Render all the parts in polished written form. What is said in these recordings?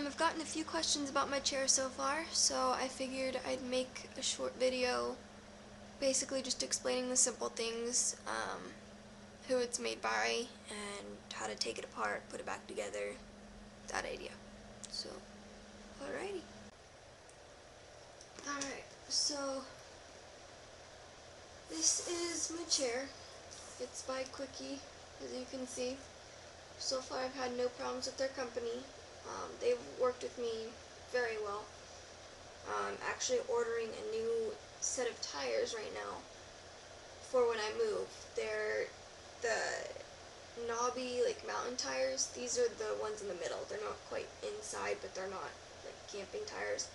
I've gotten a few questions about my chair so far, so I figured I'd make a short video basically just explaining the simple things, who it's made by, and how to take it apart, put it back together, that idea. So, alrighty. Alright, so this is my chair. It's by Quickie, as you can see. So far I've had no problems with their company. They've worked with me very well. I'm actually ordering a new set of tires right now for when I move. They're the knobby, like, mountain tires. These are the ones in the middle. They're not quite inside, but they're not like camping tires.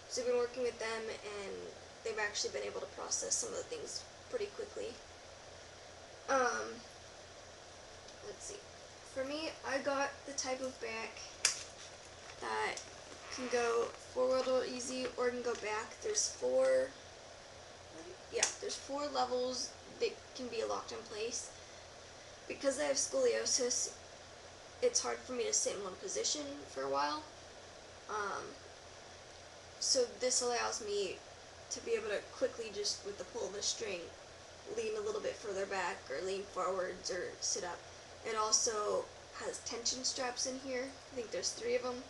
So I've been working with them, and they've actually been able to process some of the things pretty quickly. Let's see. For me, I got the type of back that can go forward real easy or can go back. There's four levels that can be locked in place. Because I have scoliosis, it's hard for me to sit in one position for a while. So this allows me to be able to quickly, just with the pull of a string, lean a little bit further back or lean forwards or sit up. It also has tension straps in here. I think there's 3 of them.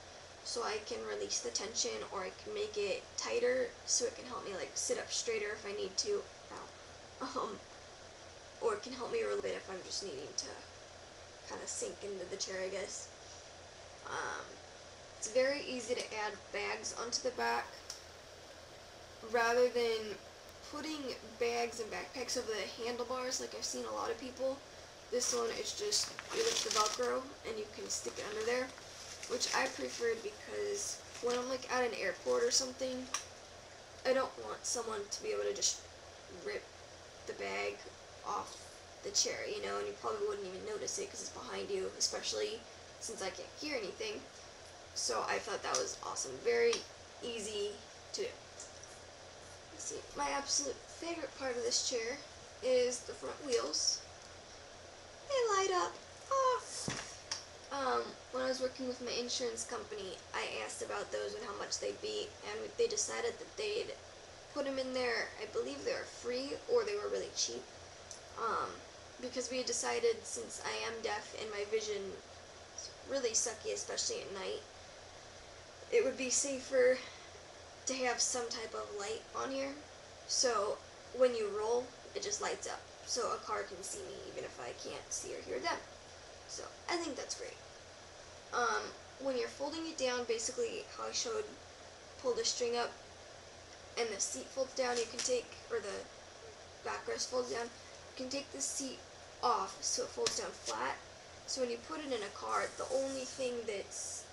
So I can release the tension, or I can make it tighter so it can help me, like, sit up straighter if I need to. Or it can help me a little bit if I'm just needing to kind of sink into the chair, I guess. It's very easy to add bags onto the back. Rather than putting bags and backpacks over the handlebars like I've seen a lot of people, this one is just, you lift the Velcro and you can stick it under there, which I preferred because when I'm, like, at an airport or something, I don't want someone to be able to just rip the bag off the chair, you know, and you probably wouldn't even notice it because it's behind you, especially since I can't hear anything. So I thought that was awesome. Very easy to do. Let's see. My absolute favorite part of this chair is the front wheels. They light up. When I was working with my insurance company, I asked about those and how much they'd be, and they decided that they'd put them in there. I believe they were free or they were really cheap. Because we had decided, since I am deaf and my vision is really sucky, especially at night, it would be safer to have some type of light on here. So when you roll, it just lights up, so a car can see me even if I can't see or hear them. So I think that's great. When you're folding it down, basically how I showed, pull the string up and the seat folds down, you can take, or the backrest folds down, you can take the seat off so it folds down flat. So when you put it in a car, the only thing that's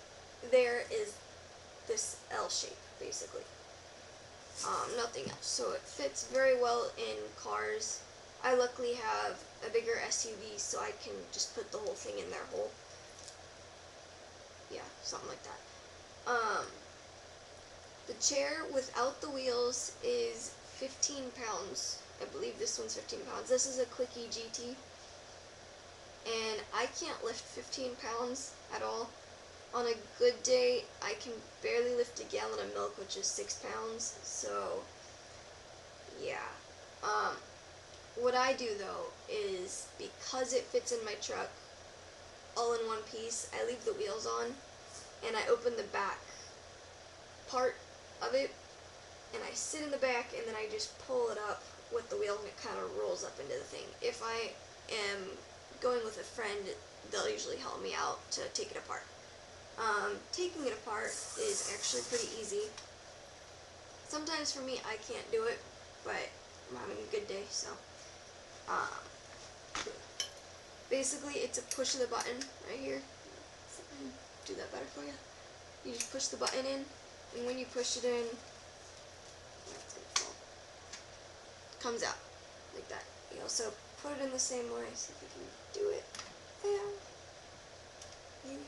there is this L shape, basically. Nothing else. So it fits very well in cars. I luckily have a bigger SUV, so I can just put the whole thing in their hole. Yeah, something like that. The chair without the wheels is 15 pounds. I believe this one's 15 pounds. This is a Quickie GT. And I can't lift 15 pounds at all. On a good day, I can barely lift a gallon of milk, which is 6 pounds. So, yeah. What I do, though, is because it fits in my truck all in one piece, I leave the wheels on, and I open the back part of it, and I sit in the back, and then I just pull it up with the wheels, and it kind of rolls up into the thing. If I am going with a friend, they'll usually help me out to take it apart. Taking it apart is actually pretty easy. Sometimes for me, I can't do it, but I'm having a good day, so. Basically, it's a push of the button right here. Do that better for you. You just push the button in, and when you push it in, it's gonna fall. It comes out like that. You also put it in the same way. See if you can do it. There. Maybe.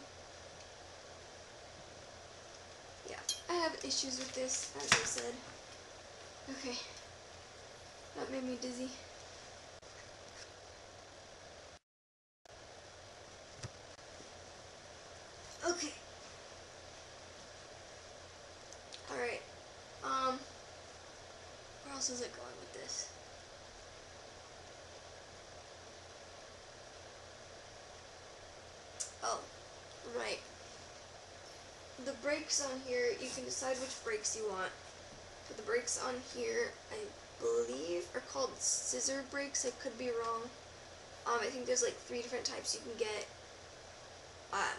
Yeah, I have issues with this, as I said. Okay, that made me dizzy. Okay, else is it going with this? Oh, right. The brakes on here, you can decide which brakes you want. But the brakes on here, I believe, are called scissor brakes. I could be wrong. I think there's like 3 different types you can get.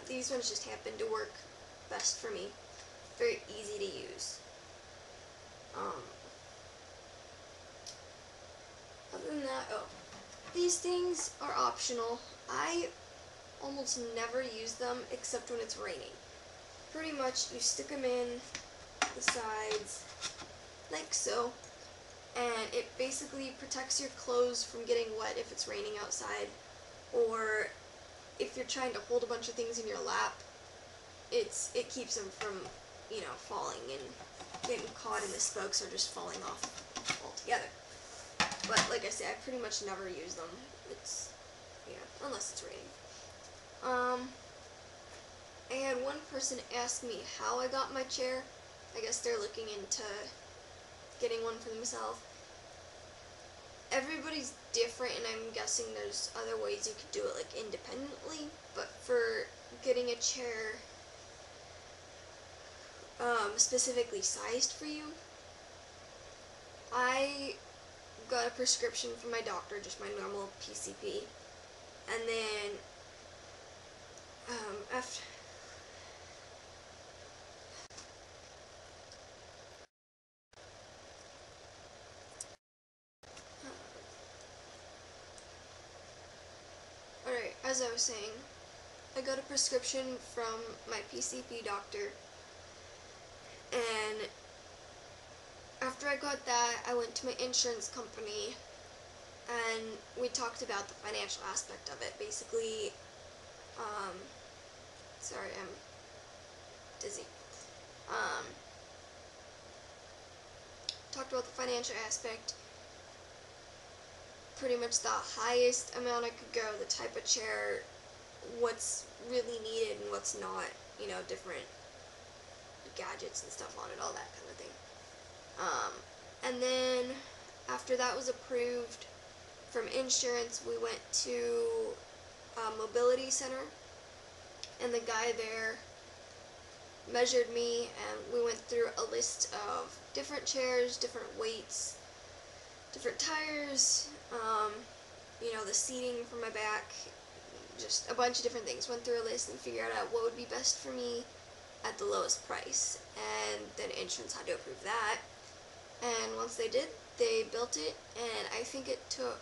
These ones just happen to work best for me. Very easy to use. Other than that, these things are optional. I almost never use them except when it's raining. Pretty much you stick them in the sides like so, and it basically protects your clothes from getting wet if it's raining outside, or if you're trying to hold a bunch of things in your lap, it keeps them from, falling and getting caught in the spokes or just falling off altogether. But like I say, I pretty much never use them. Unless it's raining. I had one person ask me how I got my chair. I guess they're looking into getting one for themselves. Everybody's different, and I'm guessing there's other ways you could do it, like independently. But for getting a chair specifically sized for you, I got a prescription from my doctor, just my normal PCP, and then after alright, as I was saying, I got a prescription from my PCP doctor, and after I got that, I went to my insurance company, and we talked about the financial aspect of it. Basically, sorry, I'm dizzy. Talked about the financial aspect, pretty much the highest amount I could go, the type of chair, what's really needed and what's not, different gadgets and stuff on it, all that kind of thing. And then after that was approved from insurance, we went to a mobility center, and the guy there measured me, and we went through a list of different chairs, different weights, different tires, the seating for my back, just a bunch of different things. Went through a list and figured out what would be best for me at the lowest price, and then insurance had to approve that. And once they did, they built it, and I think it took,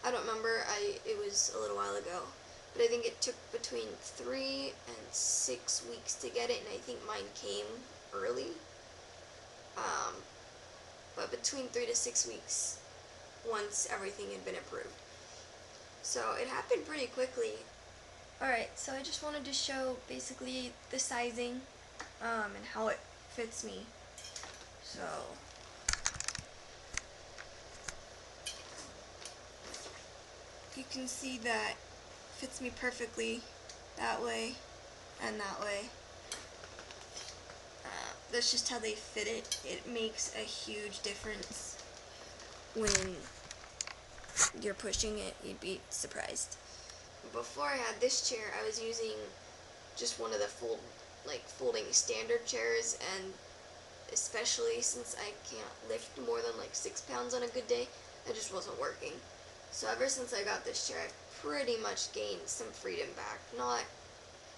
I don't remember, it was a little while ago, but I think it took between 3 and 6 weeks to get it, and I think mine came early. But between 3 to 6 weeks, once everything had been approved. So it happened pretty quickly. Alright, so I just wanted to show basically the sizing, and how it fits me. So you can see that it fits me perfectly that way and that way. That's just how they fit it. It makes a huge difference when you're pushing it. You'd be surprised. Before I had this chair, I was using just one of the folding standard chairs, and especially since I can't lift more than like 6 pounds on a good day, it just wasn't working. So ever since I got this chair, I've pretty much gained some freedom back.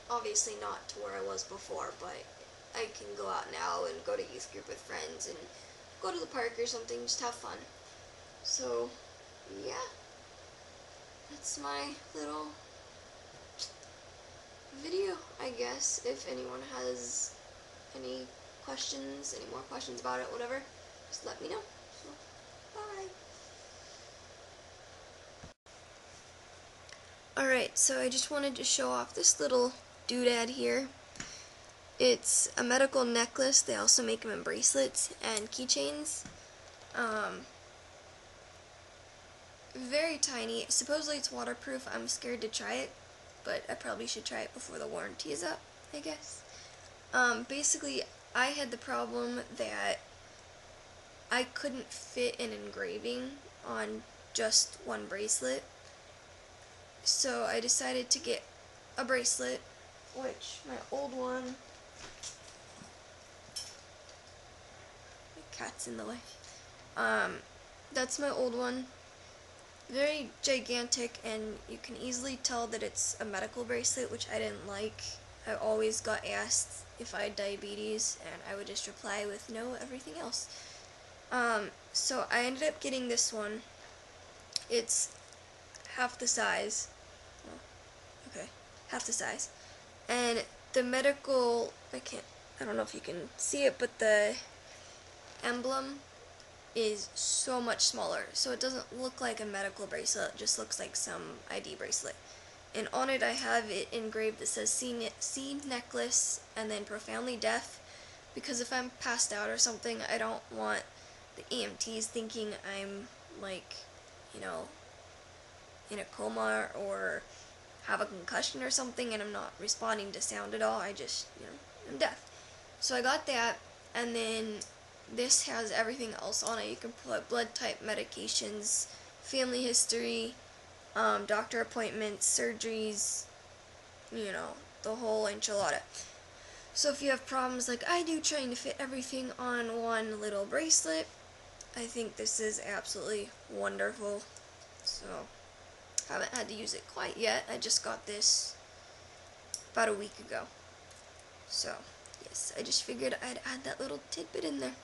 Obviously not to where I was before, but I can go out now and go to youth group with friends and go to the park or something, just have fun. So, yeah. That's my little video, I guess. If anyone has any more questions about it, whatever, just let me know. So, bye. Alright, so I just wanted to show off this little doodad here. It's a medical necklace. They also make them in bracelets and keychains. Very tiny. Supposedly it's waterproof. I'm scared to try it, but I probably should try it before the warranty is up, I guess. Basically, I had the problem that I couldn't fit an engraving on just one bracelet. So I decided to get a bracelet, which my old one, my cat's in the way. That's my old one. Very gigantic, and you can easily tell that it's a medical bracelet, which I didn't like. I always got asked if I had diabetes, and I would just reply with no, everything else. So I ended up getting this one. It's half the size. Well, okay, half the size. And the medical, I don't know if you can see it, but the emblem is so much smaller. So it doesn't look like a medical bracelet, it just looks like some ID bracelet. And on it I have it engraved that says C necklace and then profoundly deaf, because if I'm passed out or something, I don't want the EMTs thinking I'm like, you know, in a coma or have a concussion or something and I'm not responding to sound at all. I just, I'm deaf. So I got that, and then this has everything else on it. You can put blood type, medications, family history, doctor appointments, surgeries, the whole enchilada. So if you have problems like I do trying to fit everything on one little bracelet, I think this is absolutely wonderful. So haven't had to use it quite yet. I just got this about a week ago. So yes, I just figured I'd add that little tidbit in there.